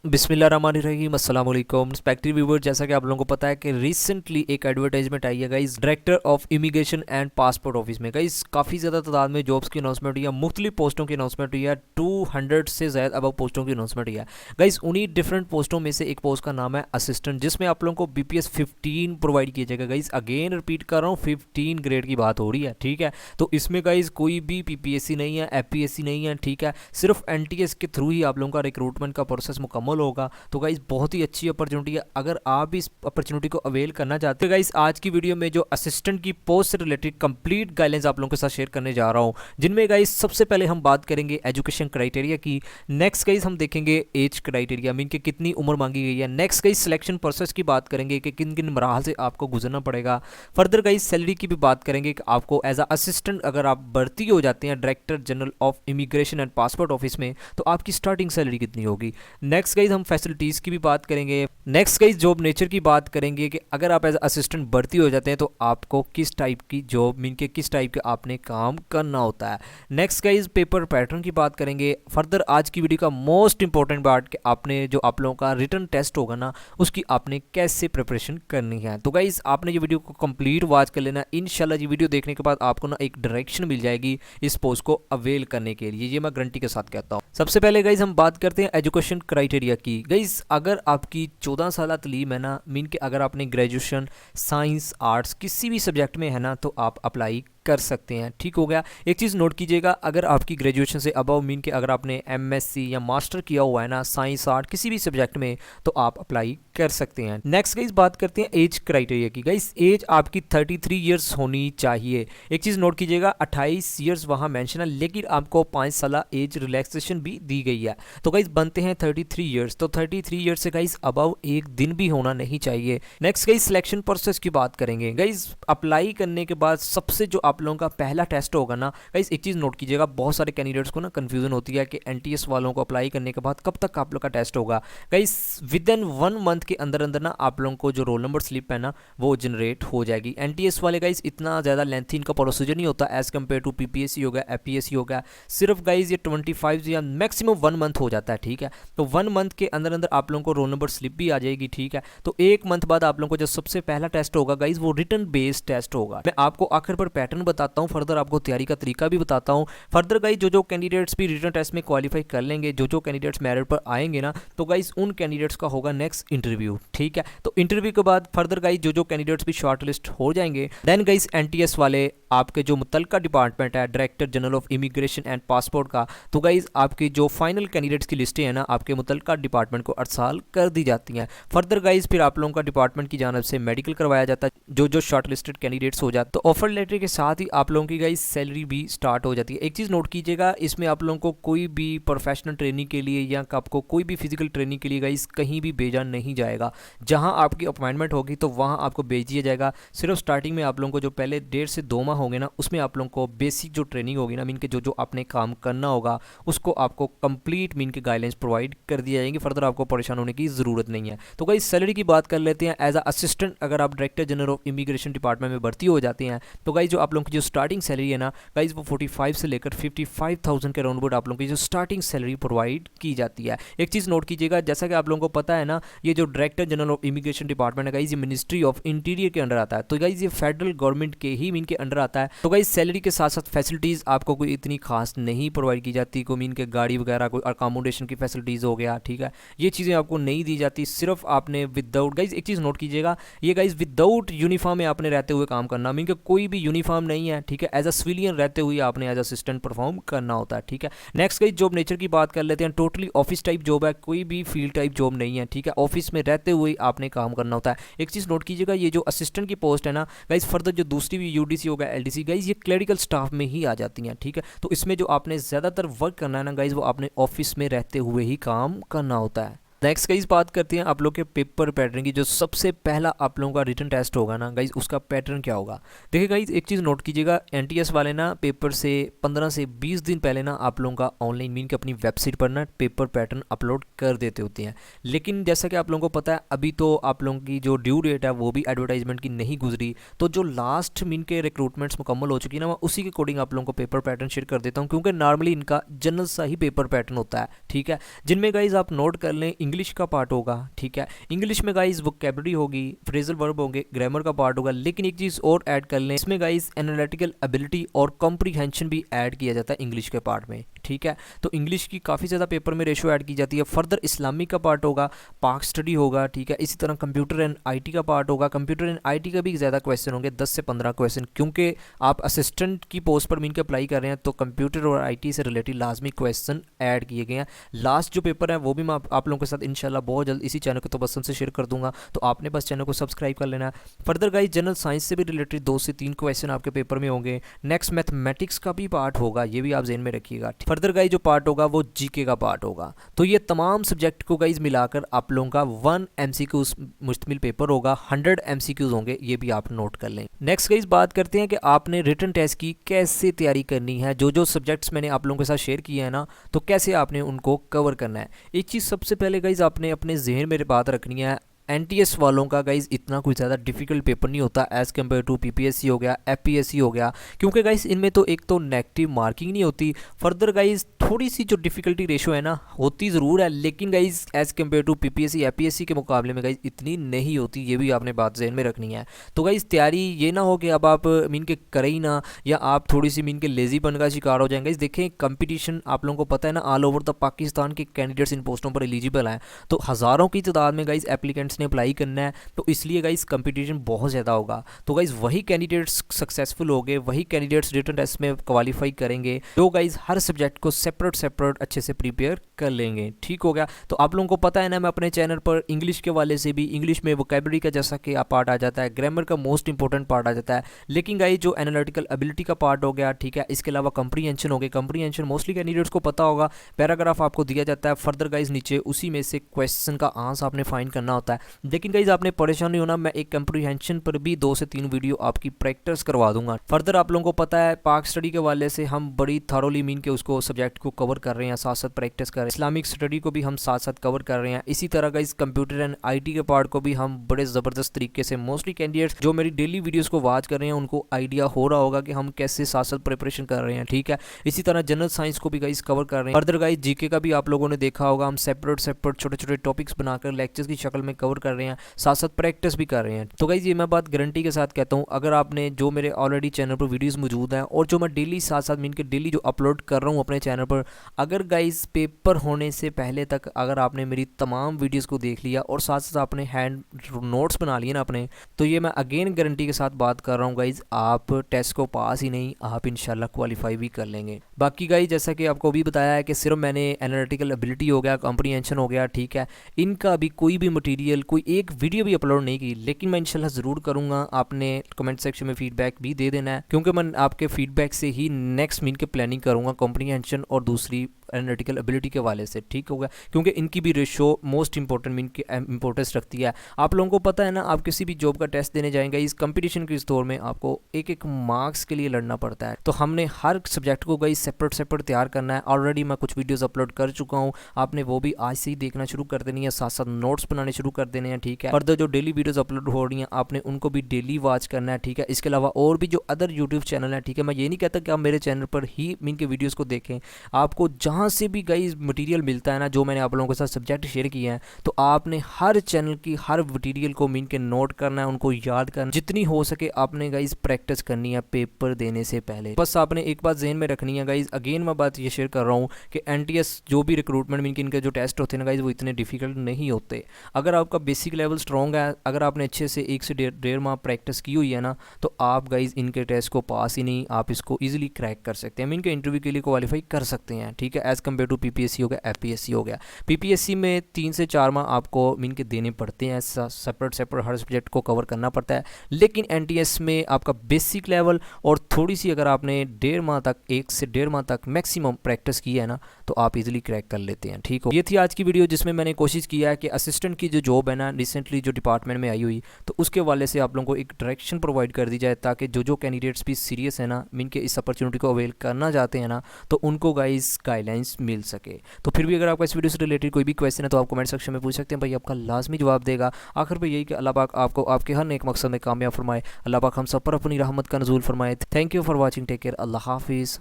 बिस्मिल्लाहिर्रहमानिर्रहीम अस्सलाम वालेकुम रिस्पेक्टिव व्यूअर। जैसा कि आप लोगों को पता है कि रिसेंटली एक एडवर्टाइजमेंट आई है guys director of immigration and passport office में। गाइस काफ़ी ज़्यादा तादाद में जॉब्स की अनाउंसमेंट हुई है, मुख्तलिफ पोस्टों की अनाउंसमेंट हुई है, 200 से ज़्यादा अब पोस्टों की अनाउंसमेंट हुई है। गाइस उन्हीं डिफरेंट पोस्टों में से एक पोस्ट का नाम है असिस्टेंट, जिसमें आप लोगों को BPS 15 प्रोवाइड किया जाएगा। गाइस अगेन रिपीट कर रहा हूँ, 15 ग्रेड की बात हो रही है, ठीक है। तो इसमें गाइस कोई भी PPSC नहीं है, FPSC नहीं है, ठीक है। सिर्फ NTS के थ्रू ही आप लोगों का रिक्रूटमेंट का प्रोसेस मुकम्मल होगा। तो गाइस बहुत ही अच्छी अपॉर्चुनिटी है, अगर आप भी इस अपॉर्चुनिटी को अवेल करना चाहते हैं। गाइस आज की वीडियो में जो असिस्टेंट की पोस्ट से रिलेटेड कंप्लीट गाइडलाइंस आप लोगों के साथ शेयर करने जा रहा हूं, जिनमें गाइस सबसे पहले हम बात करेंगे एजुकेशन क्राइटेरिया की। नेक्स्ट गाइस हम देखेंगे एज क्राइटेरिया, मीन कि कितनी उम्र मांगी गई है। नेक्स्ट गाइस सिलेक्शन प्रोसेस की बात करेंगे कि किन किन मराहल से आपको गुजरना पड़ेगा। फर्दर गाइस सैलरी की भी बात करेंगे कि आपको एज अ असिस्टेंट अगर आप भर्ती हो जाते हैं director general of immigration and passport office में, तो आपकी स्टार्टिंग सैलरी कितनी होगी। नेक्स्ट गाइस हम फैसिलिटीज़ की भी बात करेंगे। नेक्स्ट गाइस जॉब नेचर की बात करेंगे कि अगर आप एज असिस्टेंट भर्ती हो जाते हैं तो आपको किस टाइप की जॉब, मीन के किस टाइप के आपने काम करना होता है। नेक्स्ट गाइस पेपर पैटर्न की बात करेंगे। फर्दर आज की वीडियो का मोस्ट इंपॉर्टेंट पार्ट कि आपने जो आप लोगों का रिटन टेस्ट होगा ना, उसकी आपने कैसे प्रिपरेशन करनी है। तो गाइस आपने ये वीडियो को कंप्लीट वॉच कर लेना। इंशाल्लाह ये वीडियो देखने के बाद आपको ना एक डायरेक्शन मिल जाएगी इस पोस्ट को अवेल करने के लिए, ये मैं गारंटी के साथ कहता हूँ। सबसे पहले गाइस हम बात करते हैं एजुकेशन क्राइटेरिया की। गाइस अगर आपकी 14 साल तलीम है ना, मीन कि अगर आपने ग्रेजुएशन साइंस आर्ट्स किसी भी सब्जेक्ट में है ना, तो आप अप्लाई कर सकते हैं, ठीक हो गया। एक चीज़ नोट कीजिएगा, अगर आपकी ग्रेजुएशन से अबव मीन कि अगर आपने MSc या मास्टर किया हुआ है ना साइंस आर्ट किसी भी सब्जेक्ट में, तो आप अप्लाई कर सकते हैं। नेक्स्ट गाइस बात करते हैं एज क्राइटेरिया की। गाइस एज आपकी 33 ईयर्स होनी चाहिए। एक चीज़ नोट कीजिएगा, 28 ईयर्स वहाँ मेंशन है, लेकिन आपको 5 साल एज रिलैक्सेशन भी दी गई है। तो गाइस बनते हैं 33 ईयर्स। तो 33 ईयर्स से गाइस अबव एक दिन भी होना नहीं चाहिए। नेक्स्ट गाइस सिलेक्शन प्रोसेस की बात करेंगे। गाइस अप्लाई करने के बाद सबसे जो आप लोगों का पहला टेस्ट होगा ना, गाइस एक चीज़ नोट कीजिएगा, बहुत सारे कैंडिडेट्स को ना कंफ्यूजन होती है कि NTS वालों को अप्लाई करने के बाद कब तक आप लोग का टेस्ट होगा। गाइस विद इन 1 मंथ के अंदर अंदर ना आप लोगों को जो रोल नंबर स्लिप है ना वो जनरेट हो जाएगी। NTS वाले गाइस इतना ज़्यादा लेंथी इनका प्रोसीजर नहीं होता एज़ कम्पेयर टू PPSC हो गया, FPSC हो गया। सिर्फ गाइस ये 25 या मैक्सिमम 1 मंथ हो जाता है, ठीक है। तो 1 मंथ के अंदर अंदर आप लोगों को रोल नंबर स्लिप भी आ जाएगी, ठीक है। तो 1 मंथ बाद आप लोगों को जो सबसे पहला टेस्ट होगा गाइस वो रिटन बेस्ड टेस्ट होगा। मैं आपको आखिर पर पैटर्न बताता हूँ, फर्दर आपको तैयारी का तरीका भी बताता हूँ। फर्दर गाइस जो कैंडिडेट्स भी रिटन टेस्ट में क्वालिफाई कर लेंगे, जो कैंडिडेट्स मेरिट पर आएंगे ना, तो गाइस उन कैंडिडेट्स का होगा नेक्स्ट इंटरव्यू, ठीक है। तो इंटरव्यू के बाद फर्दर गाइस जो कैंडिडेट्स भी शॉर्टलिस्ट हो जाएंगे, देन गाइस NTS वाले आपके जो मुतलका डिपार्टमेंट है director general of immigration and passport का, तो गाइस आपकी जो फाइनल कैंडिडेट्स की लिस्टें हैं ना आपके मुतलका डिपार्टमेंट को अरसाल कर दी जाती हैं। फर्दर गाइस फिर आप लोगों का डिपार्टमेंट की जानब से मेडिकल करवाया जाता है, जो शॉर्ट लिस्टेड कैंडिडेट्स हो जाते, तो ऑफर लेटर के साथ ही आप लोगों की गाइस सैलरी भी स्टार्ट हो जाती है। एक चीज़ नोट कीजिएगा, इसमें आप लोगों को कोई भी प्रोफेशनल ट्रेनिंग के लिए या आपको कोई भी फिजिकल ट्रेनिंग के लिए गाइस कहीं भी भेजा नहीं जाएगा। जहां आपकी अपॉइंटमेंट होगी तो वहां आपको भेज दिया जाएगा। सिर्फ स्टार्टिंग में आप लोगों को जो पहले 1.5 से 2 माह होंगे ना, उसमें आप लोगों को बेसिक जो ट्रेनिंग होगी ना, मीन के जो आपने काम करना होगा उसको आपको कंप्लीट मीन के गाइडलाइंस प्रोवाइड कर दी जाएंगी। फर्दर आपको परेशान होने की ज़रूरत नहीं है। तो गाइस सैलरी की बात कर लेते हैं। एज अ असिस्टेंट अगर आप director general of immigration department में भर्ती हो जाते हैं, तो गाइस जो आप लोगों की जो स्टार्टिंग सैलरी है ना गाइस वो 45 से लेकर 55,000 के राउंड आप लोगों की जो स्टार्टिंग सैलरी प्रोवाइड की जाती है। एक चीज़ नोट कीजिएगा, जैसा कि आप लोगों को पता है ना, ये जो director general of immigration department है गाइस ये मिनिस्ट्री ऑफ इंटीरियर के अंडर आता है। तो गाइस ये फेडरल गवर्नमेंट के ही मीन के अंडर आता है। तो गाइस सैलरी के साथ साथ फैसिलिटीज़ आपको कोई इतनी खास नहीं प्रोवाइड की जाती। कोई मीन के गाड़ी वगैरह, कोई अकोमोडेशन की फैसिलिटीज़ हो गया, ठीक है, ये चीज़ें आपको नहीं दी जाती। सिर्फ आपने विदाउट गाइस एक चीज़ नोट कीजिएगा, ये गाइस विदाउट यूनिफॉर्म में आपने रहते हुए काम करना, मीन के कोई भी यूनिफॉर्म नहीं है, ठीक है। एज अ सिविलियन रहते हुए आपने एज असिस्टेंट परफॉर्म करना होता है, ठीक है। नेक्स्ट गाइस जॉब नेचर की बात कर लेते हैं। टोटली ऑफिस टाइप जॉब है, कोई भी फील्ड टाइप जॉब नहीं है, ठीक है। ऑफिस में रहते हुए आपने काम करना होता है। एक चीज़ नोट कीजिएगा, ये जो असिस्टेंट की पोस्ट है ना गाइस, फर्दर जो दूसरी भी UDC होगा, LDC गाइस, ये क्लरिकल स्टाफ में ही आ जाती हैं, ठीक है। तो इसमें जो आपने ज़्यादातर वर्क करना है ना गाइस, वो आपने ऑफिस में रहते हुए ही काम करना होता है। नेक्स्ट गाइस बात करते हैं आप लोग के पेपर पैटर्न की। जो सबसे पहला आप लोगों का रिटन टेस्ट होगा ना गाइस, उसका पैटर्न क्या होगा। देखिए गाइस एक चीज़ नोट कीजिएगा, NTS वाले ना पेपर से 15 से 20 दिन पहले ना आप लोगों का ऑनलाइन मीन के अपनी वेबसाइट पर ना पेपर पैटर्न अपलोड कर देते होते हैं। लेकिन जैसा कि आप लोगों को पता है अभी तो आप लोगों की जो ड्यू डेट है वो भी एडवर्टाइजमेंट की नहीं गुजरी, तो जो लास्ट मीन के रिक्रूटमेंट्स मुकम्मल हो चुकी है ना, मैं उसी के अकॉर्डिंग आप लोगों को पेपर पैटर्न शेयर कर देता हूँ, क्योंकि नॉर्मली इनका जनरल सा ही पेपर पैटर्न होता है, ठीक है। जिनमें गाइस आप नोट कर लें, इंग्लिश का पार्ट होगा, ठीक है। इंग्लिश में गाइज वोकैबुलरी होगी, फ्रेजल वर्ब होंगे, ग्रामर का पार्ट होगा, लेकिन एक चीज़ और ऐड कर लें, इसमें गाइज एनालिटिकल एबिलिटी और कॉम्प्रीहेंशन भी ऐड किया जाता है इंग्लिश के पार्ट में, ठीक है। तो इंग्लिश की काफ़ी ज़्यादा पेपर में रेशो ऐड की जाती है। फर्दर इस्लामिक का पार्ट होगा, पाक स्टडी होगा, ठीक है। इसी तरह कंप्यूटर एंड आईटी का पार्ट होगा। कंप्यूटर एंड आईटी का भी ज़्यादा क्वेश्चन होंगे, 10 से 15 क्वेश्चन, क्योंकि आप असिस्टेंट की पोस्ट पर मीन के अप्लाई कर रहे हैं, तो कंप्यूटर और आईटी से रिलेटेड लाजमी क्वेश्चन ऐड किए गए हैं। लास्ट जो पेपर है वो भी मैं आप लोगों के साथ इंशाल्लाह बहुत जल्द इसी चैनल के तो बसम से शेयर कर दूंगा, तो आपने बस चैनल को सब्सक्राइब कर लेना है। फर्दर गाइस जनरल साइंस से भी रिलेटेड 2 से 3 क्वेश्चन आपके पेपर में होंगे। नेक्स्ट मैथमेटिक्स का भी पार्ट होगा, ये भी आप जेन में रखिएगा। फर्दर गाइस जो पार्ट होगा वो जीके का पार्ट होगा। तो ये तमाम सब्जेक्ट को गाइस मिलाकर आप लोगों का 1 MCQs मुश्तमिल पेपर होगा, 100 MCQs होंगे, ये भी आप नोट कर लें। नेक्स्ट गाइस बात करते हैं कि आपने रिटन टेस्ट की कैसे तैयारी करनी है। जो सब्जेक्ट्स मैंने आप लोगों के साथ शेयर किया है ना, तो कैसे आपने उनको कवर करना है। एक चीज़ सबसे पहले गाइस आपने अपने जहन में बात रखनी है, NTS वालों का गाइज इतना कुछ ज़्यादा डिफिकल्ट पेपर नहीं होता एज़ कम्पेयर टू PPSC हो गया, FPSC हो गया, क्योंकि गाइज इनमें तो एक तो नेगेटिव मार्किंग नहीं होती। फर्दर गाइज थोड़ी सी जो डिफिकल्टी रेशो है ना, होती ज़रूर है, लेकिन guys as compare to PPSC FPSC के मुकाबले में गाइज इतनी नहीं होती, ये भी आपने बात जहन में रखनी है। तो गाइज तैयारी ये ना हो कि अब आप मीन के करें ही ना, या आप थोड़ी सी मीन के लेजीपन का शिकार हो जाएंगे। देखें कंपटीशन आप लोगों को पता है ना, ऑल ओवर द पाकिस्तान के कैंडिडेट्स इन पोस्टों पर एलिजिबल हैं, तो हज़ारों की तादाद में गाइज एप्लीकेंट्स ने अप्लाई करना है, तो इसलिए गाइज कंपटीशन बहुत ज़्यादा होगा। तो गाइज वही कैंडिडेट्स सक्सेसफुल हो गए, वही कैंडिडेट्स रिटन टेस्ट में क्वालिफाई करेंगे जो गाइज हर सब्जेक्ट को सेपरेट अच्छे से प्रिपेयर कर लेंगे, ठीक हो गया। तो आप लोगों को पता है ना, मैं अपने चैनल पर इंग्लिश के वाले से भी, इंग्लिश में वोकैबुलरी का जैसा कि पार्ट आ जाता है, ग्रामर का मोस्ट इंपॉर्टेंट पार्ट आ जाता है, लेकिन गाइज जो एनालिटिकल एबिलिटी का पार्ट हो गया, ठीक है, इसके अलावा कंप्रीहेंशन हो गया। कंप्रीहेंशन मोस्टली कैंडिडेट्स को पता होगा, पैराग्राफ आपको दिया जाता है, फर्दर गाइज नीचे उसी में से क्वेश्चन का आंसर आपने फाइंड करना होता है। लेकिन गाइज आपने परेशान नहीं होना, मैं एक कंप्रीहेंशन पर भी 2 से 3 वीडियो आपकी प्रैक्टिस करवा दूंगा। फर्दर आप लोगों को पता है पाक स्टडी के वाले से हम बड़ी थारोली मीन के उसको सब्जेक्ट को कवर कर रहे हैं, साथ साथ प्रैक्टिस कर रहे हैं। इस्लामिक स्टडी को भी हम साथ साथ कवर कर रहे हैं। इसी तरह गाइज कंप्यूटर एंड आईटी के पार्ट को भी हम बड़े ज़बरदस्त तरीके से, मोस्टली कैंडिडेट्स जो मेरी डेली वीडियोज़ को वॉच कर रहे हैं उनको आइडिया हो रहा होगा कि हम कैसे साथ साथ प्रिपरेशन कर रहे हैं, ठीक है। इसी तरह जनरल साइंस को भी गाइज कवर कर रहे हैं। फर्दर गाइज जीके का भी आप लोगों ने देखा होगा, हम सेपरेट छोटे छोटे टॉपिक्स बनाकर लेक्चर्स की शक्ल में कवर कर रहे हैं, साथ साथ प्रैक्टिस भी कर रहे हैं। तो गाइज ये मैं बात गारंटी के साथ कहता हूँ, अगर आपने जो मेरे ऑलरेडी चैनल पर वीडियोस मौजूद हैं और जो मैं डेली साथ साथ मीन के डेली जो अपलोड कर रहा हूँ अपने चैनल पर, अगर गाइज पेपर होने से पहले तक अगर आपने मेरी तमाम वीडियोस को देख लिया और साथ साथ आपने हैंड नोट्स बना लिए ना अपने, तो ये मैं अगेन गारंटी के साथ बात कर रहा हूँ गाइज, आप टेस्ट को पास ही नहीं, आप इंशाल्लाह क्वालिफाई भी कर लेंगे। बाकी गाइज जैसा कि आपको अभी बताया है कि सिर्फ मैंने एनालिटिकल एबिलिटी हो गया, कॉम्प्रीहेंशन हो गया, ठीक है, इनका अभी कोई भी मटीरियल, कोई एक वीडियो भी अपलोड नहीं की, लेकिन मैं इंशाल्लाह ज़रूर करूँगा। आपने कमेंट सेक्शन में फीडबैक भी दे देना है, क्योंकि मैं आपके फीडबैक से ही नेक्स्ट मीन के प्लानिंग करूँगा, कॉम्प्रीहेंशन और दूसरी एनालिटिकल एबिलिटी के वाले से, ठीक होगा, क्योंकि इनकी भी रेशो मोस्ट इंपॉर्टेंट मीन की इंपॉर्टेंस रखती है। आप लोगों को पता है ना, आप किसी भी जॉब का टेस्ट देने जाएंगे, इस कंपटीशन के इस दौर में आपको एक एक मार्क्स के लिए लड़ना पड़ता है, तो हमने हर सब्जेक्ट को गई सेपरेट तैयार करना है। ऑलरेडी मैं कुछ वीडियोस अपलोड कर चुका हूँ, आपने वो भी आज से ही देखना शुरू कर देनी है, साथ साथ नोट्स बनाने शुरू कर देने हैं, ठीक है। फर्दर जो डेली वीडियोस अपलोड हो रही हैं आपने उनको भी डेली वॉच करना है, ठीक है। इसके अलावा और भी जो अदर यूट्यूब चैनल है, ठीक है, मैं ये नहीं कहता कि आप मेरे चैनल पर ही मीन के वीडियोज़ को देखें, आपको जहाँ से भी गाइस मटेरियल मिलता है ना, जो मैंने आप लोगों के साथ सब्जेक्ट शेयर किए हैं, तो आपने हर चैनल की हर मटेरियल को मीन के नोट करना है, उनको याद करना, जितनी हो सके आपने गाइस प्रैक्टिस करनी है पेपर देने से पहले। बस आपने एक बात जहन में रखनी है गाइस, अगेन मैं बात ये शेयर कर रहा हूँ कि NTS जो भी रिक्रूटमेंट मीन के इनके जो टेस्ट होते हैं ना गाइस, वो इतने डिफिकल्ट नहीं होते। अगर आपका बेसिक लेवल स्ट्रॉन्ग है, अगर आपने अच्छे से 1 से 1.5 माह प्रैक्टिस की हुई है ना, तो आप गाइस इनके टेस्ट को पास ही नहीं, आप इसको ईजिली क्रैक कर सकते हैं, मीन के इंटरव्यू के लिए क्वालिफाई कर सकते हैं, ठीक है, एज़ कम्पेयर टू PPSC हो गया, FPSC हो गया। PPSC में 3 से 4 माह आपको मीन के देने पड़ते हैं, सेपरेट हर सब्जेक्ट को कवर करना पड़ता है, लेकिन NTS में आपका बेसिक लेवल और थोड़ी सी अगर आपने 1.5 माह तक, 1 से 1.5 माह तक मैक्सिमम प्रैक्टिस की है ना, तो आप इजीली क्रैक कर लेते हैं, ठीक हो। ये थी आज की वीडियो जिसमें मैंने कोशिश किया है कि असिस्टेंट की जो जॉब है ना, रिसेंटली जो डिपार्टमेंट में आई हुई, तो उसके वाले से आप लोगों को एक डायरेक्शन प्रोवाइड कर दी जाए, ताकि जो कैंडिडेट्स भी सीरियस है ना, मीन के इस अपॉर्चुनिटी को अवेल करना चाहते हैं ना, तो उनको गाइस गाइडलाइंस मिल सके। तो फिर भी अगर आपका इस वीडियो से रिलेटेड कोई भी क्वेश्चन है तो आप कमेंट सेक्शन में पूछ सकते हैं, भाई आपका लाजमी जवाब देगा। आखिर पे यही कि अल्लाह पाक आपको आपके हर नेक मकसद में कामयाब फरमाए, अल्लाह पाक हम सब पर अपनी रहमत का नज़ूल फरमाए। Thank you for watching, take care, अल्लाह हाफिज़।